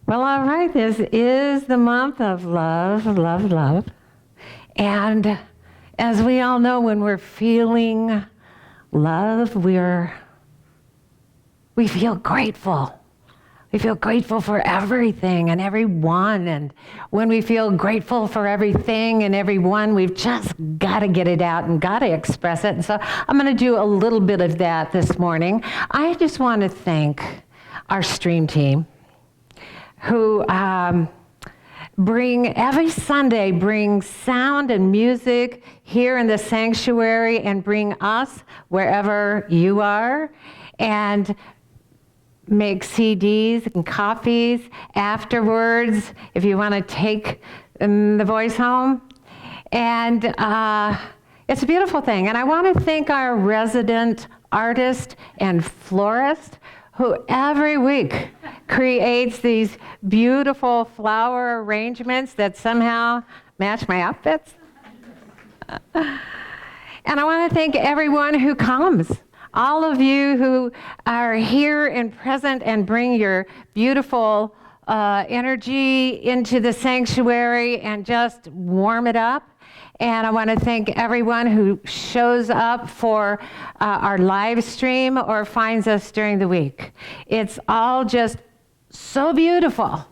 Well, all right, this is the month of love, love, love. And as we all know, when we're feeling love, we feel grateful. We feel grateful for everything and everyone. And when we feel grateful for everything and everyone, we've just got to get it out and got to express it. And so I'm going to do a little bit of that this morning. I just want to thank our stream team who every Sunday bring sound and music here in the sanctuary and bring us wherever you are, and make CDs and copies afterwards if you want to take the voice home. And it's a beautiful thing. And I want to thank our resident artist and florist who every week creates these beautiful flower arrangements that somehow match my outfits. And I want to thank everyone who comes. All of you who are here and present and bring your beautiful energy into the sanctuary and just warm it up. And I want to thank everyone who shows up for our live stream or finds us during the week. It's all just so beautiful.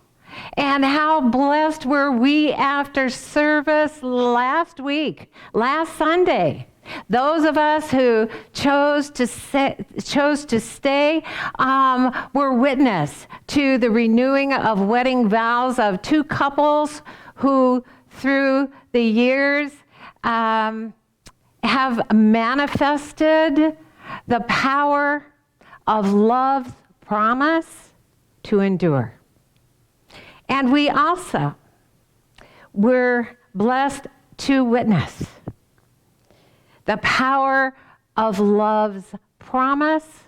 And how blessed were we after service last Sunday. Those of us who chose to stay were witness to the renewing of wedding vows of two couples who, through the years, have manifested the power of love's promise to endure. And we also were blessed to witness the power of love's promise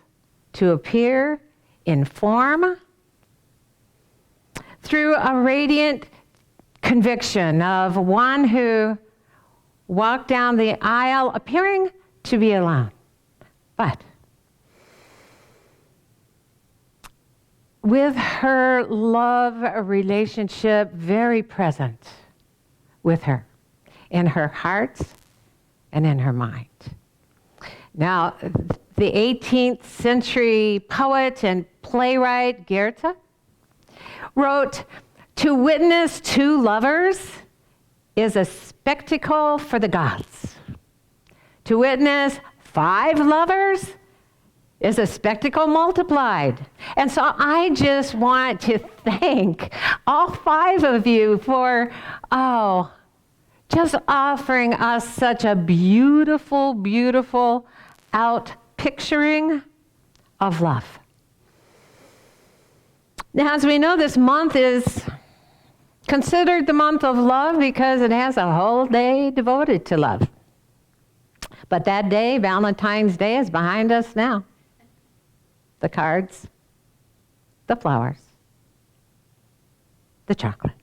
to appear in form through a radiant conviction of one who walked down the aisle appearing to be alone, but with her love relationship very present with her in her heart and in her mind. Now, the 18th century poet and playwright Goethe wrote, "To witness two lovers is a spectacle for the gods. To witness 5 lovers is a spectacle multiplied." And so I just want to thank all 5 of you for, just offering us such a beautiful, beautiful out-picturing of love. Now, as we know, this month is considered the month of love because it has a whole day devoted to love. But that day, Valentine's Day, is behind us now. The cards, the flowers, the chocolate.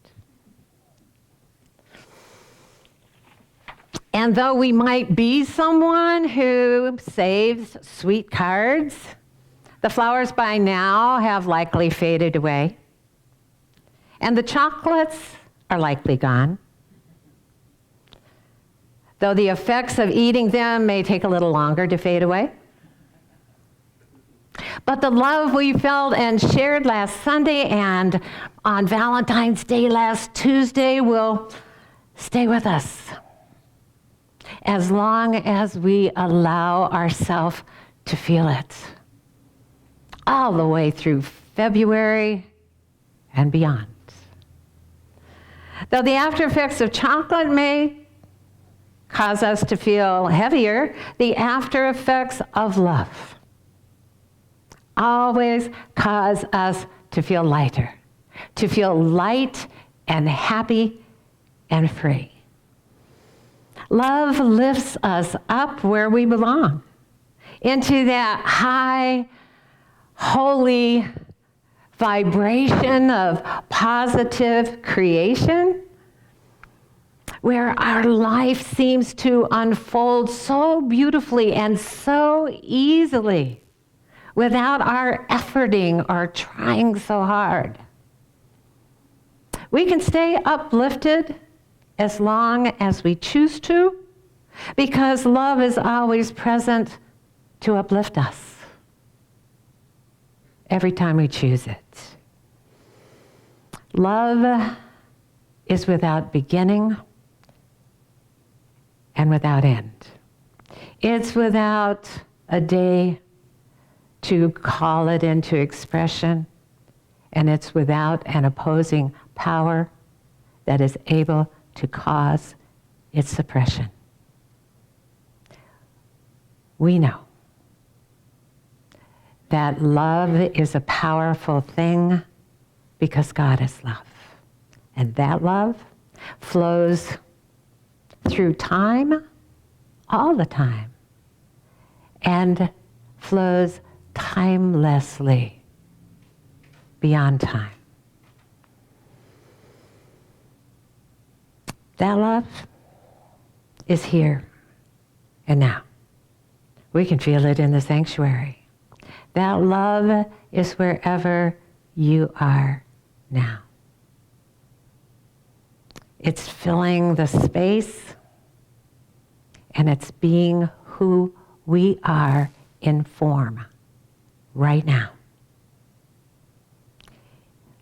And though we might be someone who saves sweet cards, the flowers by now have likely faded away. And the chocolates are likely gone, though the effects of eating them may take a little longer to fade away. But the love we felt and shared last Sunday and on Valentine's Day last Tuesday will stay with us as long as we allow ourselves to feel it, all the way through February and beyond. Though the after effects of chocolate may cause us to feel heavier, the after effects of love always cause us to feel lighter, to feel light and happy and free. Love lifts us up where we belong, into that high, holy vibration of positive creation, where our life seems to unfold so beautifully and so easily without our efforting or trying so hard. We can stay uplifted as long as we choose to, because love is always present to uplift us every time we choose it. Love is without beginning and without end. It's without a day to call it into expression, and it's without an opposing power that is able to cause its suppression. We know that love is a powerful thing because God is love. And that love flows through time, all the time, and flows timelessly beyond time. That love is here and now. We can feel it in the sanctuary. That love is wherever you are now. It's filling the space, and it's being who we are in form right now.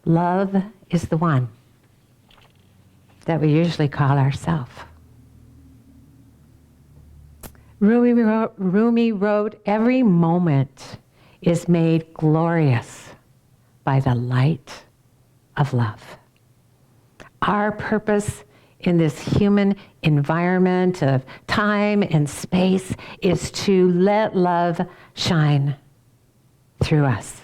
Love is the one that we usually call ourselves. Rumi wrote, every moment is made glorious by the light of love. Our purpose in this human environment of time and space is to let love shine through us.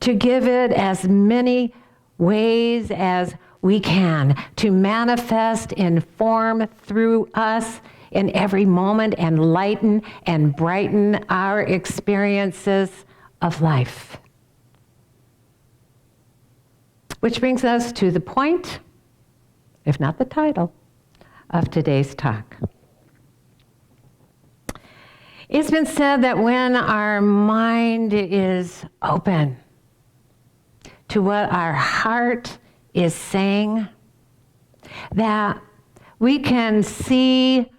To give it as many ways as we can, to manifest in form through us in every moment and lighten and brighten our experiences of life. Which brings us to the point, if not the title, of today's talk. It's been said that when our mind is open to what our heart is saying, that we can see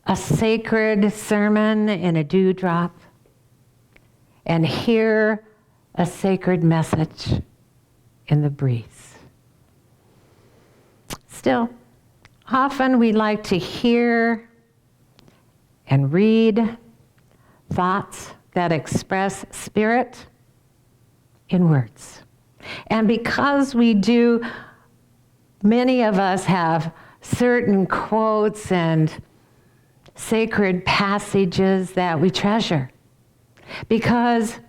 a sacred sermon in a dewdrop and hear a sacred message in the breeze. Still, often we like to hear and read thoughts that express spirit in words. And because we do, many of us have certain quotes and sacred passages that we treasure. Because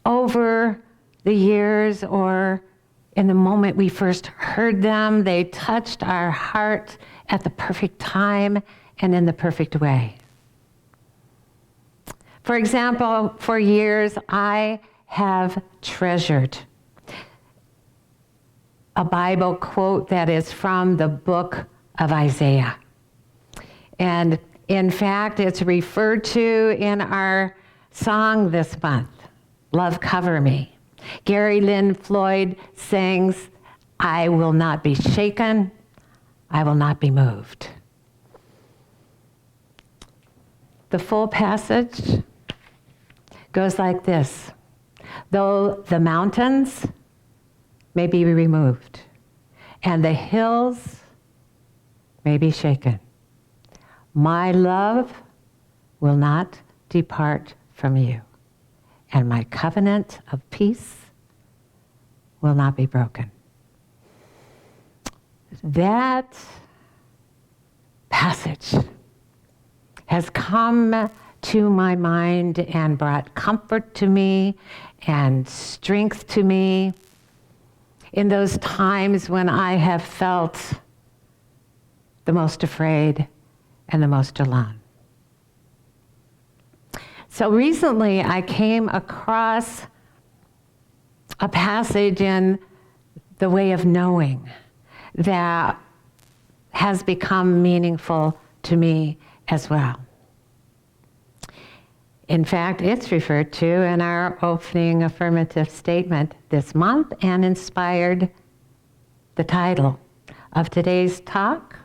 over the years or in the moment we first heard them, they touched our heart at the perfect time and in the perfect way. For example, for years I have treasured a Bible quote that is from the book of Isaiah. And in fact, it's referred to in our song this month, Love Cover Me. Gary Lynn Floyd sings, I will not be shaken, I will not be moved. The full passage goes like this. Though the mountains may be removed and the hills may be shaken, my love will not depart from you, and my covenant of peace will not be broken. That passage has come to my mind and brought comfort to me and strength to me in those times when I have felt the most afraid and the most alone. So recently I came across a passage in The Way of Knowing that has become meaningful to me as well. In fact, it's referred to in our opening affirmative statement this month and inspired the title of today's talk,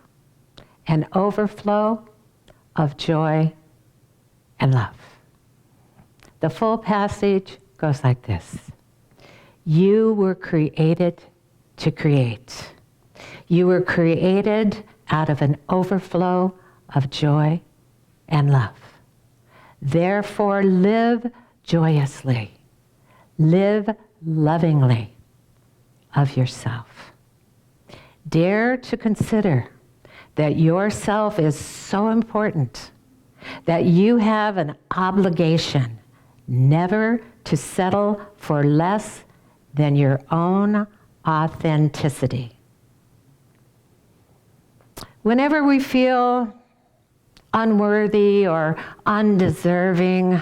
An Overflow of Joy and Love. The full passage goes like this. You were created to create. You were created out of an overflow of joy and love. Therefore, live joyously. Live lovingly of yourself. Dare to consider that yourself is so important that you have an obligation never to settle for less than your own authenticity. Whenever we feel unworthy or undeserving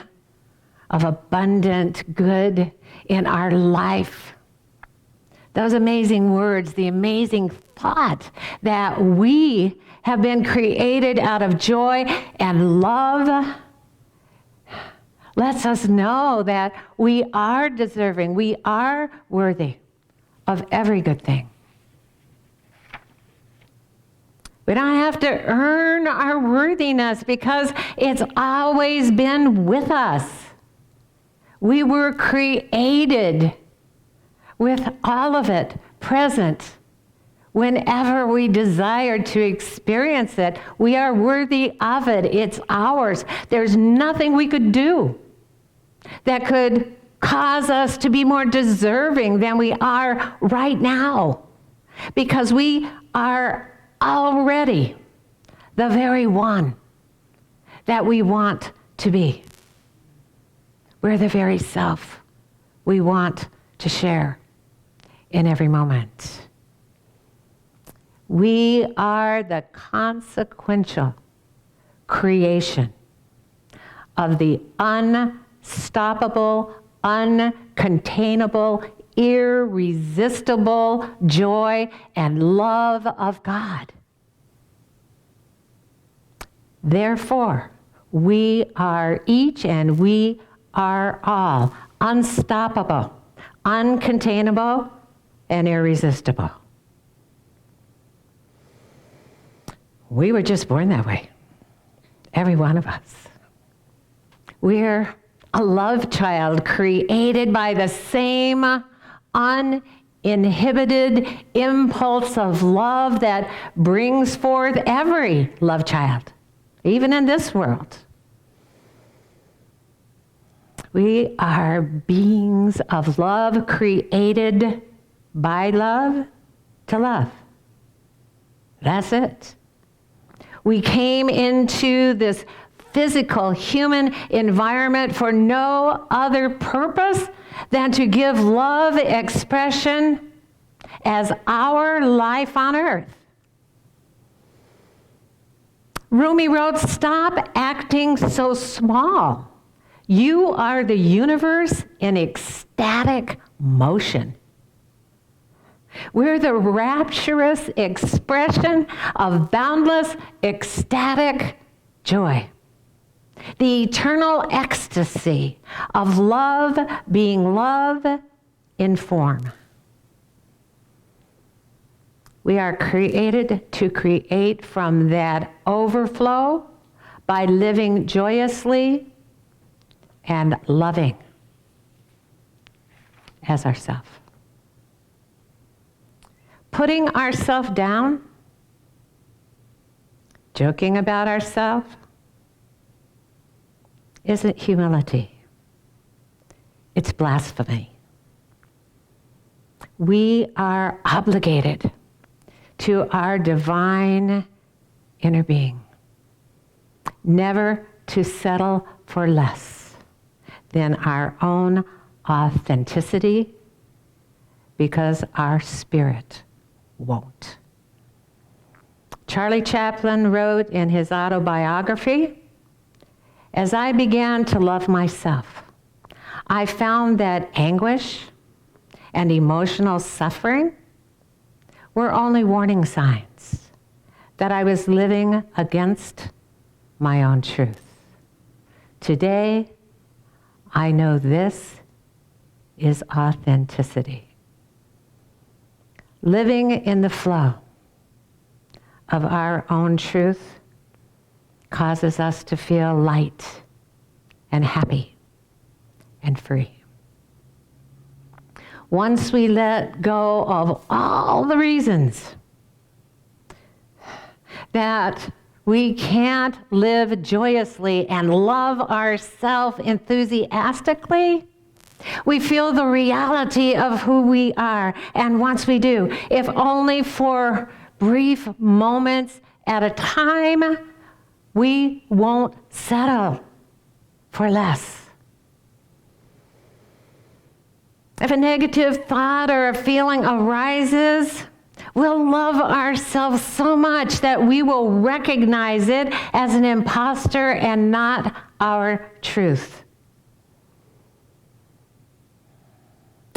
of abundant good in our life, those amazing words, the amazing thought that we have been created out of joy and love, lets us know that we are deserving, we are worthy of every good thing. We don't have to earn our worthiness because it's always been with us. We were created with all of it present. Whenever we desire to experience it, we are worthy of it. It's ours. There's nothing we could do that could cause us to be more deserving than we are right now, because we are already the very one that we want to be. We're the very self we want to share in every moment. We are the consequential creation of the unstoppable, uncontainable, irresistible joy and love of God. Therefore, we are each and we are all unstoppable, uncontainable, and irresistible. We were just born that way, every one of us. We're a love child created by the same uninhibited impulse of love that brings forth every love child, even in this world. We are beings of love, created by love to love. That's it. We came into this physical human environment for no other purpose than to give love expression as our life on earth. Rumi wrote, "Stop acting so small. You are the universe in ecstatic motion." We're the rapturous expression of boundless, ecstatic joy. The eternal ecstasy of love being love in form. We are created to create from that overflow by living joyously and loving as ourselves. Putting ourselves down, joking about ourselves, isn't humility. It's blasphemy. We are obligated to our divine inner being, never to settle for less than our own authenticity, because our spirit won't. Charlie Chaplin wrote in his autobiography, "As I began to love myself, I found that anguish and emotional suffering were only warning signs that I was living against my own truth. Today, I know this is authenticity. Living in the flow of our own truth causes us to feel light and happy and free. Once we let go of all the reasons that we can't live joyously and love ourselves enthusiastically, we feel the reality of who we are. And once we do, if only for brief moments at a time, we won't settle for less. If a negative thought or a feeling arises, we'll love ourselves so much that we will recognize it as an imposter and not our truth.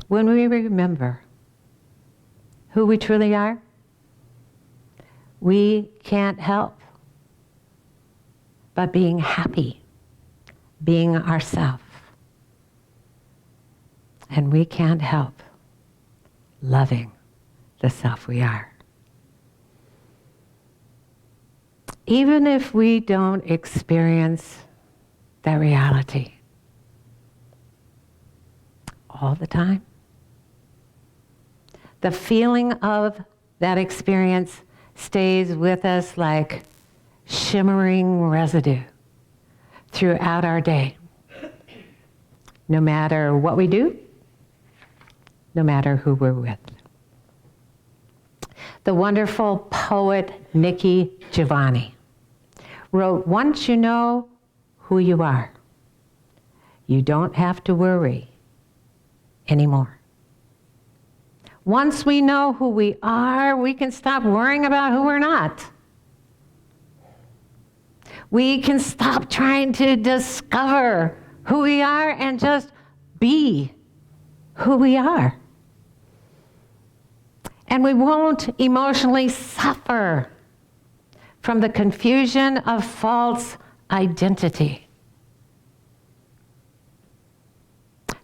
When we remember who we truly are, we can't help but being happy, being ourselves. And we can't help loving the self we are. Even if we don't experience that reality all the time, the feeling of that experience stays with us like shimmering residue throughout our day, no matter what we do, no matter who we're with. The wonderful poet Nikki Giovanni wrote, "Once you know who you are, you don't have to worry anymore." Once we know who we are, we can stop worrying about who we're not. We can stop trying to discover who we are and just be who we are. And we won't emotionally suffer from the confusion of false identity.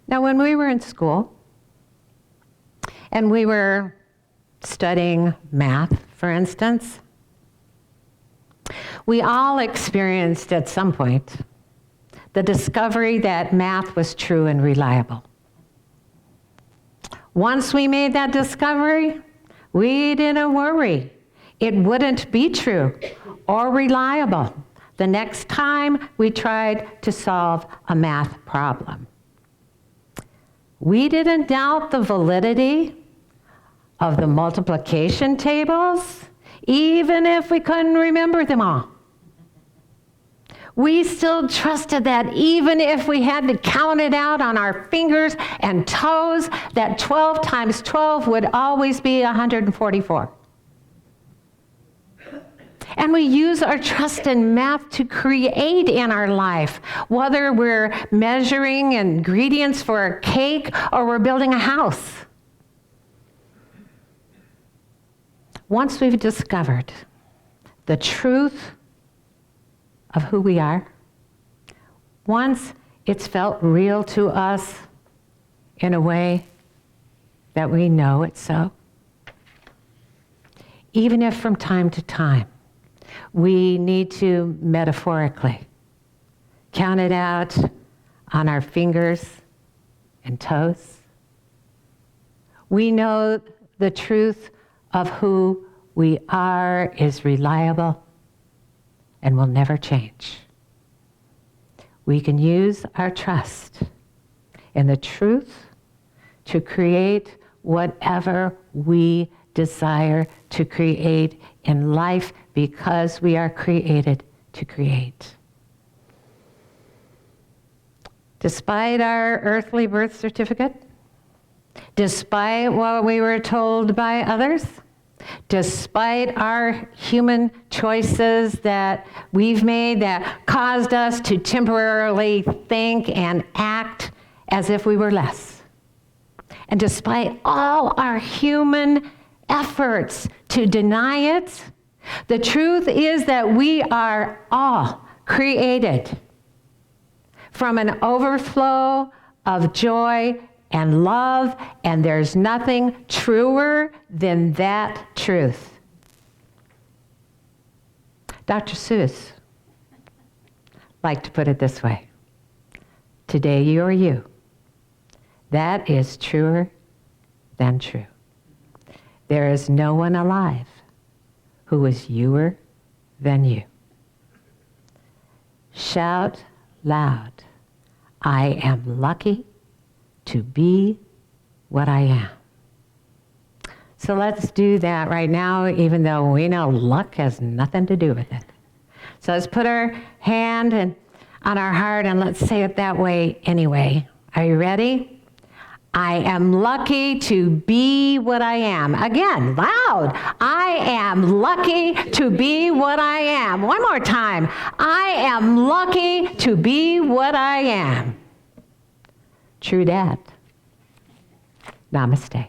Now, when we were in school and we were studying math, for instance, we all experienced at some point the discovery that math was true and reliable. Once we made that discovery, we didn't worry. It wouldn't be true or reliable the next time we tried to solve a math problem. We didn't doubt the validity of the multiplication tables, even if we couldn't remember them all. We still trusted that even if we had to count it out on our fingers and toes, that 12 times 12 would always be 144. And we use our trust in math to create in our life, whether we're measuring ingredients for a cake or we're building a house. Once we've discovered the truth of who we are, once it's felt real to us in a way that we know it's so, even if from time to time we need to metaphorically count it out on our fingers and toes, we know the truth of who we are is reliable and will never change. We can use our trust in the truth to create whatever we desire to create in life because we are created to create. Despite our earthly birth certificate, despite what we were told by others, despite our human choices that we've made that caused us to temporarily think and act as if we were less, and despite all our human efforts to deny it, the truth is that we are all created from an overflow of joy and love, and there's nothing truer than that truth. Dr. Seuss liked to put it this way: today you are you. That is truer than true. There is no one alive who is youer than you. Shout loud, I am lucky to be what I am. So let's do that right now, even though we know luck has nothing to do with it. So let's put our hand on our heart and let's say it that way anyway. Are you ready? I am lucky to be what I am. Again, loud. I am lucky to be what I am. One more time. I am lucky to be what I am. True dat. Namaste.